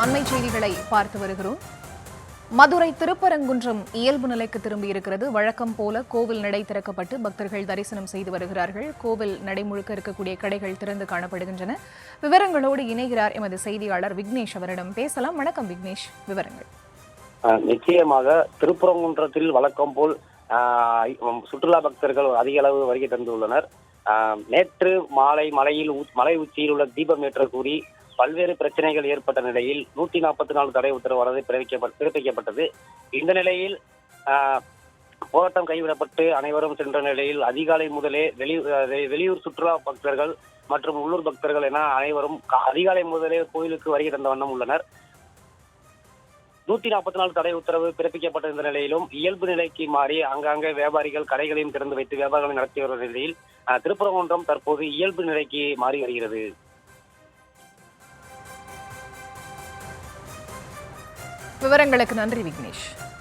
அண்மை செய்திகளை பார்த்து வருகிறோம். மதுரை திருப்பரங்குன்றம் இயல்பு நிலைக்கு திரும்பியிருக்கிறது. வழக்கம் போல கோவில் நடை திறக்கப்பட்டு பக்தர்கள் தரிசனம் செய்து வருகிறார்கள். கோவில் நடை முழுக்க இருக்கக்கூடிய கடைகள் திறந்து காணப்படுகின்றன. விவரங்களோடு இணைகிறார் எமது செய்தியாளர் விக்னேஷ். அவரிடம் பேசலாம். வணக்கம் விக்னேஷ், விவரங்கள். நிச்சயமாக திருப்பரங்குன்றத்தில் வழக்கம் போல் சுற்றுலா பக்தர்கள் அதிக அளவு வருகை தந்துள்ளனர். நேற்று மாலை மலை உச்சியில் உள்ள தீபம் ஏற்ற கூறி பல்வேறு பிரச்சனைகள் ஏற்பட்ட நிலையில் 144 தடை உத்தரவானது பிறப்பிக்கப்பட்டது. இந்த நிலையில் போராட்டம் கைவிடப்பட்டு அனைவரும் சென்ற நிலையில் அதிகாலை முதலே வெளியூர் சுற்றுலா பக்தர்கள் மற்றும் உள்ளூர் பக்தர்கள் என அனைவரும் அதிகாலை முதலே கோயிலுக்கு வருகை தந்த வண்ணம் உள்ளனர். 144 தடை உத்தரவு பிறப்பிக்கப்பட்ட இந்த நிலையிலும் இயல்பு நிலைக்கு மாறி ஆங்காங்கே வியாபாரிகள் கடைகளையும் திறந்து வைத்து வியாபாரங்களை நடத்தி வரும் நிலையில் திருப்பரங்குன்றம் தற்போது இயல்பு நிலைக்கு மாறி வருகிறது. விவரங்களுக்கு நன்றி விக்னேஷ்.